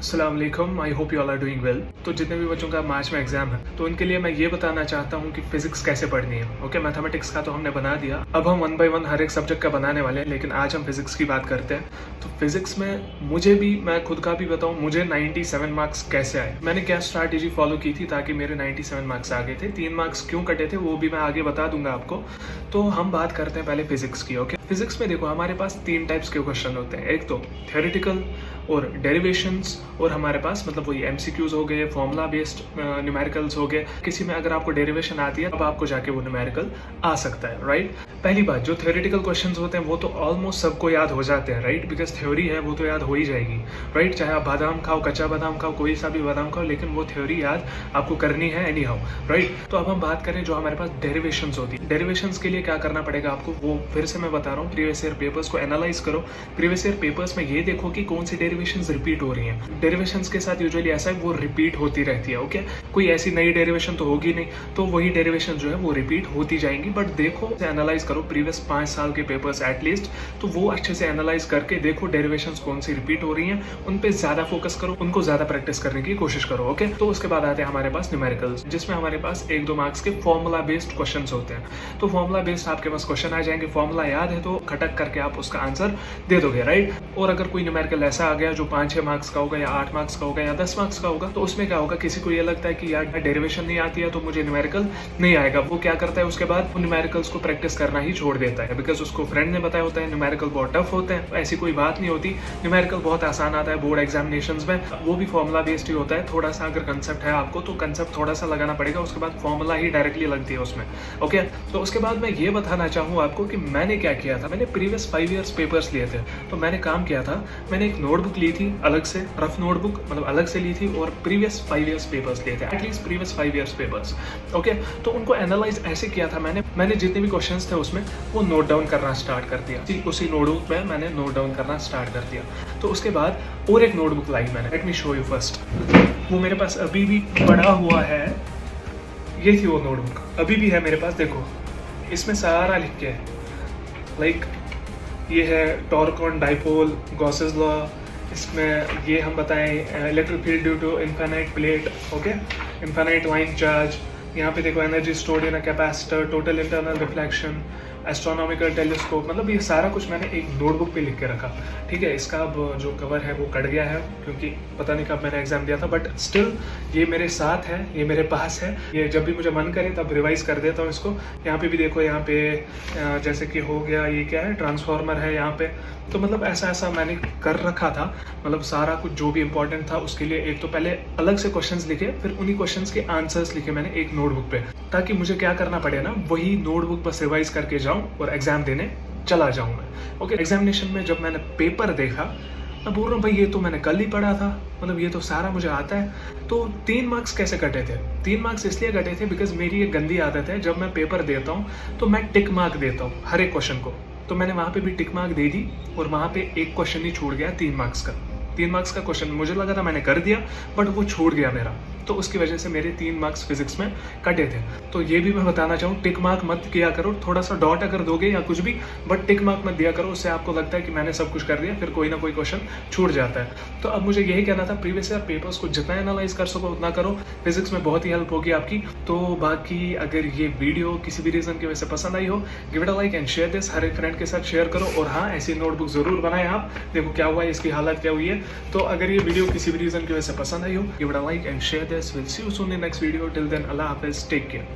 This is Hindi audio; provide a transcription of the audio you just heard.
अस्सलाम वालेकुम, I hope you all are doing well. तो जितने भी बच्चों का मार्च में एग्जाम है तो उनके लिए मैं ये बताना चाहता हूँ कि फिजिक्स कैसे पढ़नी है। ओके, मैथमेटिक्स का तो हमने बना दिया, अब हम वन बाय वन हर एक सब्जेक्ट का बनाने वाले हैं, लेकिन आज हम फिजिक्स की बात करते हैं। तो फिजिक्स में मैं खुद का भी बताऊँ, मुझे 97 मार्क्स कैसे आए, मैंने क्या स्ट्रैटेजी फॉलो की थी ताकि मेरे 97 मार्क्स आ गए थे। 3 मार्क्स क्यों कटे थे वो भी मैं आगे बता दूंगा आपको। तो हम बात करते हैं पहले फिजिक्स की। ओके, फिजिक्स में देखो हमारे पास 3 टाइप्स के क्वेश्चन होते हैं, एक तो थ्योरेटिकल और डेरिवेशंस, और हमारे पास मतलब वही एमसीक्यूज हो गए, फॉर्मूला बेस्ड न्यूमेरिकल्स हो गए। किसी में अगर आपको डेरिवेशन आती है अब आपको जाके वो न्यूमेरिकल आ सकता है, राइट। पहली बात, जो थ्योरेटिकल क्वेश्चंस होते हैं वो तो ऑलमोस्ट सबको याद हो जाते हैं, राइट, बिकॉज थ्योरी है वो तो याद हो ही जाएगी, राइट। चाहे आप बादाम खाओ, कच्चा बादाम खाओ, कोई सा भी बादाम खाओ, लेकिन वो थ्योरी याद आपको करनी है एनी हाउ, राइट। तो अब हम बात करें जो हमारे पास डेरिवेशंस होती है। डेरिवेशंस के लिए क्या करना पड़ेगा आपको, वो फिर से मैं बता रहा हूँ, प्रीवियस ईयर पेपर्स को एनालाइज करो। प्रीवियस ईयर पेपर्स में ये देखो कि कौन सी डेरिवेशंस रिपीट हो रही हैं। डेरिवेशंस के साथ यूजुअली ऐसा है वो रिपीट होती रहती है। ओके, कोई ऐसी नई डेरिवेशन तो होगी नहीं, तो वही डेरिवेशन जो है वो रिपीट होती जाएंगी। बट देखो, एनालाइज करो प्रीवियस 5 साल के पेपर्स एटलीस्ट, तो वो अच्छे से एनालाइज करके देखो डेरिवेशंस कौन सी रिपीट हो रही हैं, उन पे ज्यादा फोकस करो, उनको ज्यादा प्रैक्टिस करने की कोशिश करो। ओके, तो उसके बाद आते हैं हमारे पास न्यूमेरिकल्स, जिसमें हमारे पास 1-2 मार्क्स के फॉर्मूला बेस्ड क्वेश्चन होते हैं। तो फॉर्मूला बेस्ड आपके पास क्वेश्चन आ जाएंगे, फॉर्मूला याद है तो खटक करके आप उसका आंसर दे दोगे, राइट। और अगर कोई न्यूमेरिकल ऐसा आ गया जो 5-6 मार्क्स का होगा या 8 मार्क्स का होगा या 10 मार्क्स का होगा, तो उसमें क्या होगा, किसी को ये लगता है कि यार डेरिवेशन नहीं आती है तो मुझे न्यूमेरिकल नहीं आएगा, वो क्या करता है उसके बाद उन न्यूमेरिकल्स को प्रैक्टिस करना ही छोड़ देता है, बिकॉज उसको फ्रेंड ने बताया होता है न्यूमेरिकल बहुत टफ होते हैं। ऐसी कोई बात नहीं होती, न्यूमेरिकल बहुत आसान आता है बोर्ड एग्जामिनेशंस में, वो भी फॉर्मूला बेस्ड ही होता है। थोड़ा सा अगर कंसेप्ट है आपको तो कंसेप्ट थोड़ा सा लगाना पड़ेगा, उसके बाद फॉर्मूला ही डायरेक्टली लगती है उसमें। ओके, तो उसके बाद मैं ये बताना चाहूँ आपको कि मैंने क्या किया था। मैंने प्रीवियस 5 ईयर्स पेपर्स लिए थे, तो मैंने काम किया था, मैंने एक नोटबुक ली थी अलग से, रफ नोटबुक मतलब अलग से ली थी, और प्रीवियस 5 ईयर्स पेपर्स लिए थे, at least previous 5 years papers. Okay, तो उनको एनालाइज ऐसे किया था मैंने जितने भी क्वेश्चंस थे उसमें वो नोट डाउन करना स्टार्ट कर दिया। उसी नोटबुक में मैंने नोट डाउन करना स्टार्ट कर दिया। तो उसके बाद और एक नोटबुक लाई मैंने, let me show you first. वो मेरे पास अभी भी पड़ा हुआ है, ये थी वो नोटबुक, अभी भी है मेरे पास। देखो इसमें सारा लिख के है, लाइक ये है torque on dipole, Gauss's law, इसमें ये हम बताएं electric field due to infinite plate, okay, infinite line charge. यहाँ पे देखो energy stored in a capacitor, total internal reflection, astronomical telescope, मतलब ये सारा कुछ मैंने एक नोटबुक पे लिख के रखा। ठीक है, इसका अब जो कवर है वो कट गया है क्योंकि पता नहीं कब मैंने एग्जाम दिया था, बट स्टिल ये मेरे साथ है, ये मेरे पास है। ये जब भी मुझे मन करे तब रिवाइज कर देता हूँ इसको। यहाँ पे भी देखो, यहाँ पे जैसे कि हो गया, ये क्या है, ट्रांसफार्मर है यहाँ पे। तो मतलब ऐसा मैंने कर रखा था, मतलब सारा कुछ जो भी इंपॉर्टेंट था उसके लिए एक तो पहले अलग से क्वेश्चंस लिखे, फिर उन्हीं क्वेश्चंस के आंसर्स लिखे मैंने एक नोटबुक पे, ताकि मुझे क्या करना पड़े ना, वही नोटबुक बस रिवाइज करके जाऊं और एग्जाम देने चला जाऊं मैं। ओके, एग्जामिनेशन में जब मैंने पेपर देखा, मैं बोल रहा हूँ भाई ये तो मैंने कल ही पढ़ा था, मतलब ये तो सारा मुझे आता है। तो 3 मार्क्स कैसे कटे थे? 3 मार्क्स इसलिए कटे थे बिकॉज मेरी एक गंदी आदत है, जब मैं पेपर देता हूँ तो मैं टिक मार्क देता हूँ हर एक क्वेश्चन को। तो मैंने वहाँ पे भी टिक मार्क दे दी और वहाँ पे एक क्वेश्चन ही छूट गया 3 मार्क्स का। 3 मार्क्स का क्वेश्चन मुझे लगा था मैंने कर दिया, बट वो छूट गया मेरा, तो उसकी वजह से मेरे 3 मार्क्स फिजिक्स में कटे थे। तो ये भी मैं बताना चाहूँ, टिक मार्क मत किया करो, थोड़ा सा डॉट अगर दोगे या कुछ भी, बट टिक मार्क मत दिया करो, उससे आपको लगता है कि मैंने सब कुछ कर दिया, फिर कोई ना कोई क्वेश्चन छूट जाता है। तो अब मुझे यही कहना था, प्रीवियस ईयर पेपर्स को जितना एनालाइज कर सको उतना करो, फिजिक्स में बहुत ही हेल्प होगी आपकी। तो बाकी अगर ये वीडियो किसी भी रीजन की वजह से पसंद आई हो, give it a like and share this, हर एक फ्रेंड के साथ शेयर करो। और हाँ, ऐसी नोटबुक जरूर बनाए आप। देखो क्या हुआ है, इसकी हालत क्या हुई है। तो अगर ये वीडियो किसी भी रीजन की वजह से पसंद आई हो, give it a like and share this. Will see you soon in next video. Till then, अल्लाह हाफिज, टेक केयर।